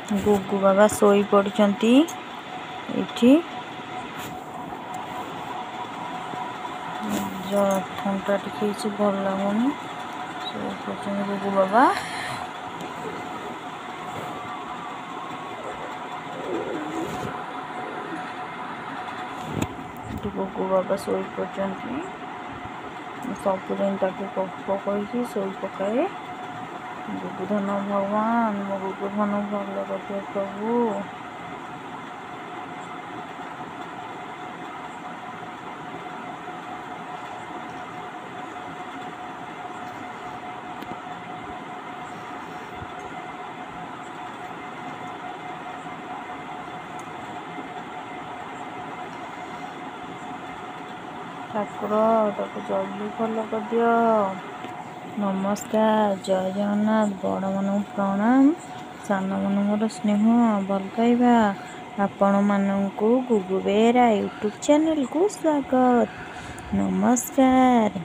गुगु बाबा सोई पड़छंती एठी जो ठंडा टिके छि भल लागुनी सोई पड़छंती गुगु बाबा। गुगु बाबा सोई पड़छंती सबुदिन ताके गप कही सोई पकाए। गुगु धन भगवान मो गुगु धन भल रखे प्रभु। ठाकुर ताको जल्दी भल कर दियो। नमस्कार जय जगन्नाथ। बड़ मन प्रणाम सान मन मोर स्नेह भल पाइबा आपण मानू गुगु बेहरा यूट्यूब चैनल को स्वागत। नमस्कार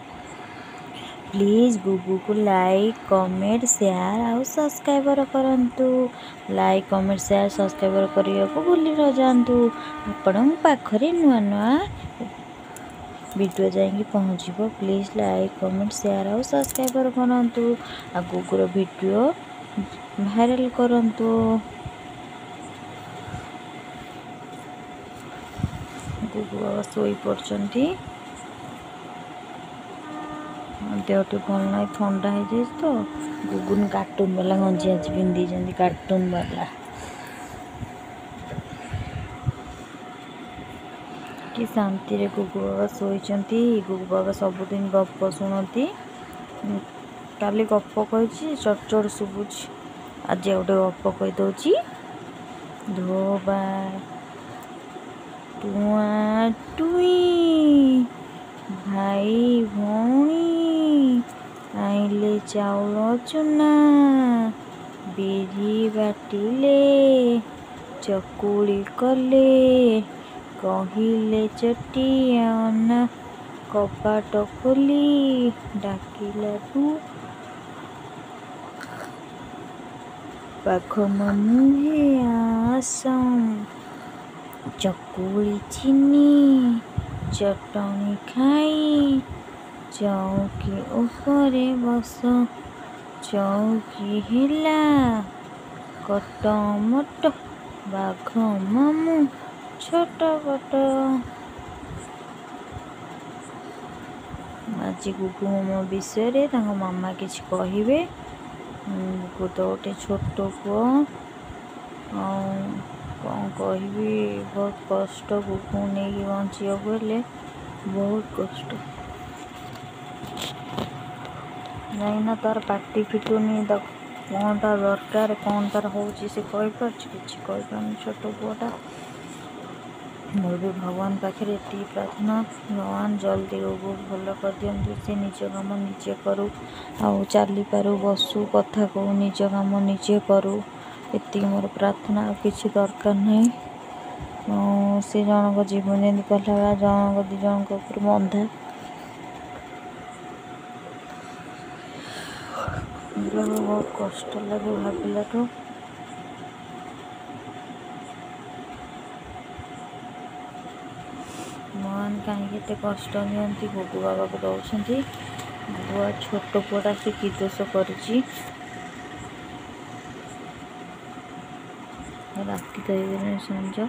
प्लीज गुगु को लाइक कमेंट शेयर आउ सब्सक्राइबर करंतु। लाइक कमेंट शेयर सब्सक्राइबर करिया को भूली न जांतु। आपण पाखरे नुआ नुआ वीडियो जाएंगे पहुँचो। प्लीज लाइक कमेंट शेयर और सब्सक्राइबर करंतु। आ गुगुर वीडियो वायरल करंतु। गुगु बाबा सोई पड़छंती देहटी भल ना ठंडा हो जाए तो गुगुन कार्टून वाला गंजी आज पिंधी कार्टून वाला कि शांति रे गुगु बाबा सोईचंती। गुगु बाबा सबुदिन गप शुणती काली गप कही चढ़ शुभुची आज गोटे गप कही दौची। धोबा टुआ टुई भाई भौणी आइले चाउल चुना बिरी बाटिले चकुली कले कहिले चटियाना कपाट खोली डाकिला तू पाख मुहे आसम चकुली चिनी चटनी खाई चौकी ऊपरे बस चौकी हिला कटमट बाघ मामू छोट बट। आज गुगु मोमो विषय मामा किछ कहिबे। गुगु तो गोटे छोट पुओ कौन कहबी बहुत कष्ट गुगु नहीं बंचिया बोले बहुत कष्ट नहीं तार पार्टी फिटुनी कौन तार दरकार कौन तार होची से कही पार छोट पुओटा। मोर भी भगवान पाखे ये प्रार्थना भगवान जल्दी गुगु भल कर दियंतु से निज काम निजे करू आउ चली पारू बसु कथा कहू निज काम निजे करू एति मोर प्रार्थना आ किसी दरकार नहीं। से जनक जीवन जमी कहला जनक दी जनक ऊपर बंधा बहुत कष्ट लगे भाविला भगवान कहीं कष्ट नियंती गुगु बाबा को दौरान गुगु छोट पुआ से कि दोष कर राति तो समझ ये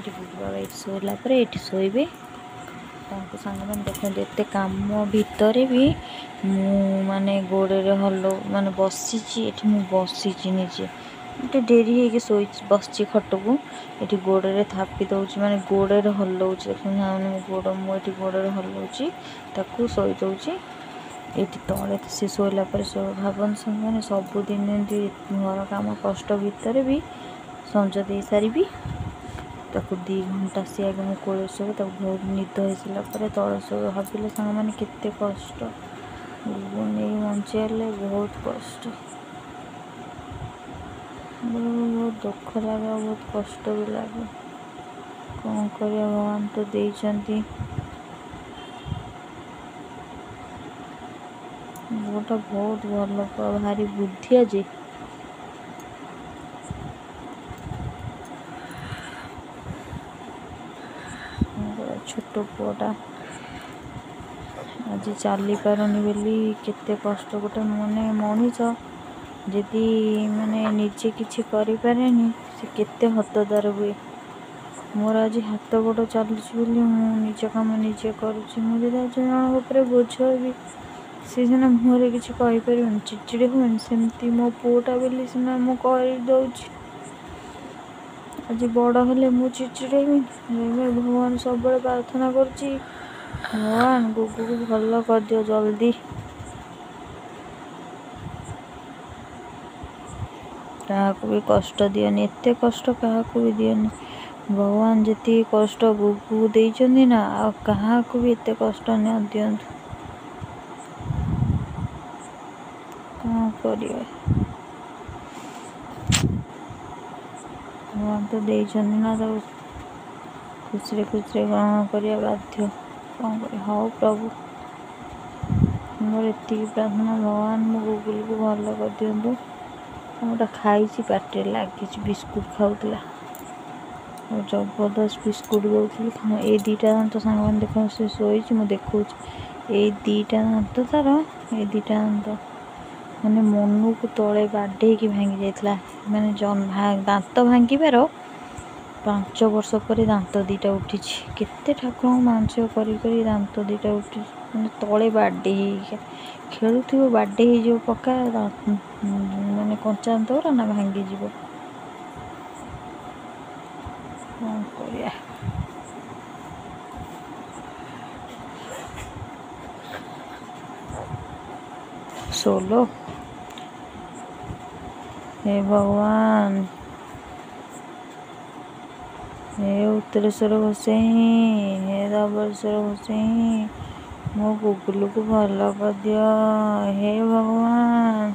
गुगु बाबा ये शोला ये शोबे सांग मैंने देखते एत कम भितर भी मु माने गोड़े हल माने बसी बसी निजे गोटे डेरी हो शो बस खट को ये गोड़े थापी दौर माने गोड़े हल्लाऊँ देखते गोड़ मुझे गोड़े हल्लाऊँ ताकू शोई दौची ये तले सी शोला भावन मैंने सबुदिन घर काम कष्ट भितर भी संज दे सारी ताकू 2 घंटा सी आगे मुझे कोड़े शो बहुत निद हो सारापर तले शो भाविले सांग मैंने केते कष्ट नहीं बंचाइले बहुत कष्ट बहुत दुख लगे बहुत कष्ट भी लगे कौन कर भगवान तो देइचंती गोटा बहुत भल भारी बुद्धि जे दुष्ट पुआटा आज चली पारुनी बोली केते कष्ट गोटे माने मनीष जदि माने निजे किछि करि पारेनी से केते हतदार हुए। मोर आज हाथ गोड़ चलुची बोली मु निज काम निजे करुची। मुझे जनक उपर बोझ भी सी सीना मुहरे किसी कहीपर चिड़चिड़ी हुए सेमती मो पुआटा बोली सीना मु करदे। आज बड़ हेले मु चिड़चिड़ी हुई भगवान सब प्रार्थना करुच्ची भगवान गुगु को भल कर दियो जल्दी। क्या भी कष्ट दियनी एत कष्ट क्या भी दियनी भगवान जी कष्ट गुगु देइचंदी ना आ क्या भी एत कष्ट न दियंतु कौन करिए भगवान तो देइचंदी ना तो खुशी खुशी ग्रहण करिया बाध्य कौन कर। हाँ प्रभु मोर एति प्रार्थना भगवान मो गुगुल को भल कर दियंतु। गोटे खाई पाटे लगी बिस्कुट खाऊला जबरदस्त बिस्कुट दौली ये दीटा दांत सांग मैंने देख से शोई मुझे देखा ये दीटा दांत तार ये दीटा दांत मैंने मन को तले बाडे की भांगी जाता मैंने दांत भांगार 5 वर्ष पर दांत दीटा उठी केते ठाकुर मानस कर दांत दीटा उठी मैंने तले बाडे खेलु बाडे हो पक्का मैंने कंचा दांत गुरा ना भांगी जीव कौन करिया। सोलो हे भगवान हे उत्तरेश्वर गोसाई हे धवलेश्वर गोसाई मो गुगुल को भल कर दियो। हे भगवान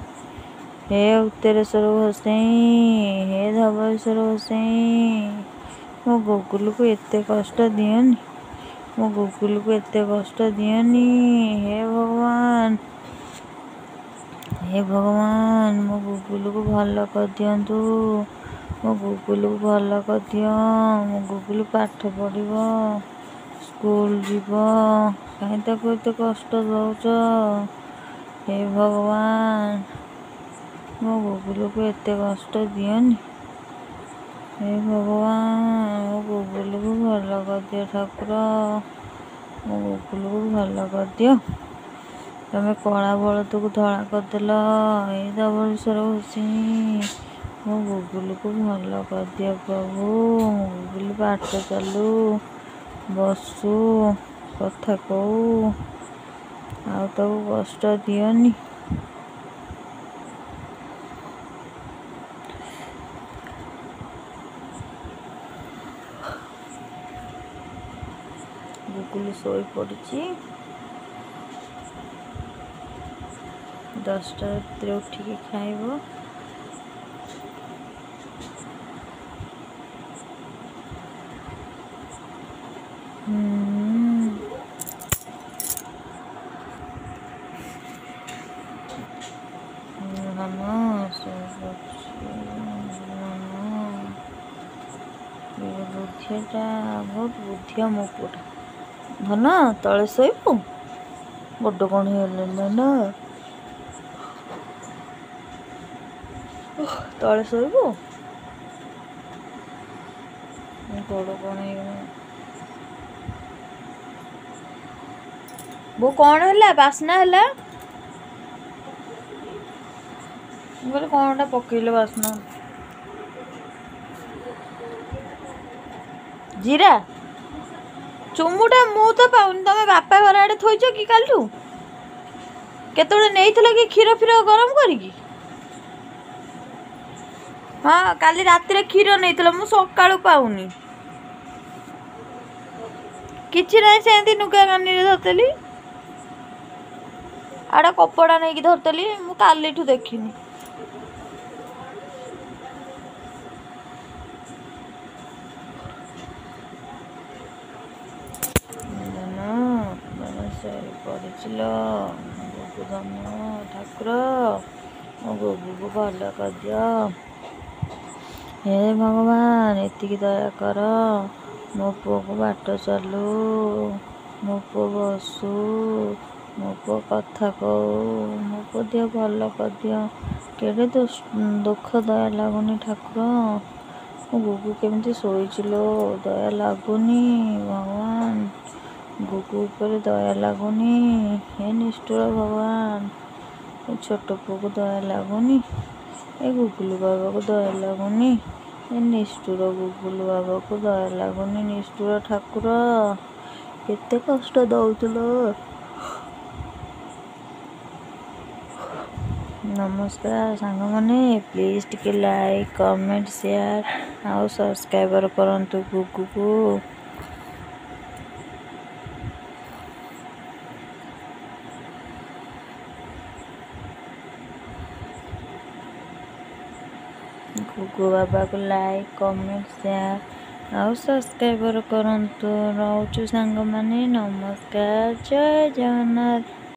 हे उत्तरेश्वर गोसाई हे धवलेश्वर गोसाई मो गुगुल को एते कष्ट दियनी मो गुगुल को एते कष्ट दियनी। हे भगवान मो गुगुल को भल कर दियंतु मो गुगुल को भल कर दियो। मो गुगुल पाठ पढ़िबो स्कूल जीव कहीं ताको एते कष्ट दौच। हे भगवान मो गुगुल को एते कष्ट दियनी। हे भगवान मो गुगुल को भल कर दियो ठाकुर मो गुगुल को भल कर दियो। तमें कला बलद को धड़ा करदेल हे धवलेश्वर गोसाई मो गुगुल को भल कर दियो प्रभु। मो गुगुल पाठ चालू बसु कथा कहू आ कष्ट दियनी। गुगुल शोई पड़ी 10टा रात उठिकी खाइब बुद्धिटा बहुत बुद्धिया मो पुटा धन तले शोबू बड़ कौन ना तले शोबू बड़ कौन वो कौन है बास्ना है बोले कौनटा पकईले बास्ना जीरा चुमुटा मु तो पाऊनी तमें बापा घर आड़े थोच कि कालू केत नहीं कि क्षीर फीर गरम करी हाँ काली राति क्षीर नहीं मु सकाळु पाऊनी किछि नहीं से नुका कानी धरतली आड़ा कपड़ा नहीं धरतली मु काली ठू देखिनी पड़िल गुगु धन ठाकुर मो गुगु को भल कर दियो। हे ଭଗବାନ ଏତିକି ଦୟା କର, ମୋ ପୁଅକୁ ବାଟ ଚାଲୁ, ମୋ ପୁଅ ବସୁ, ମୋ ପୁଅ କଥା କହୁ, ମୋ ପୁଅ ଦେହ ଭଲ କରିଦିଅ। କେଡ଼େ ଦୁଃଖ ଦୟା ଲାଗୁନି ଠାକୁର। ମୋ ଗୁଗୁ କେମିତି ଶୋଇଛି ଲୋ, ଦୟା ଲାଗୁନି ଭଗବାନ। ଗୁଗୁ ଉପରେ ଦୟା ଲାଗୁନି। ହେ ନିଷ୍ଠୁର ଭଗବାନ, ଏ ଛୋଟ ପୁଅକୁ ଦୟା ଲାଗୁନି। ଏ ଗୁଗୁଲୁ ବାବାକୁ ଦୟା ଲାଗୁନି। ଏ ନିଷ୍ଠୁର ଗୁଗୁଲୁ ବାବାକୁ ଦୟା ଲାଗୁନି। ନିଷ୍ଠୁର ଠାକୁର କେତେ କଷ୍ଟ ଦଉଥିଲ। ନମସ୍କାର ସାଙ୍ଗମାନେ, ପ୍ଲିଜ୍ ଟିକେ ଲାଇକ୍, କମେଣ୍ଟ, ସେୟାର ଆଉ ସବସ୍କ୍ରାଇବର କରନ୍ତୁ ଗୁଗୁକୁ। ଗୁଗୁ ବାବାକୁ ଲାଇକ୍, କମେଣ୍ଟ, ସେୟାର ଆଉ ସବସ୍କ୍ରାଇବର କରନ୍ତୁ। ରହୁଛୁ ସାଙ୍ଗମାନେ, ନମସ୍କାର, ଜୟ ଜଗନ୍ନାଥ।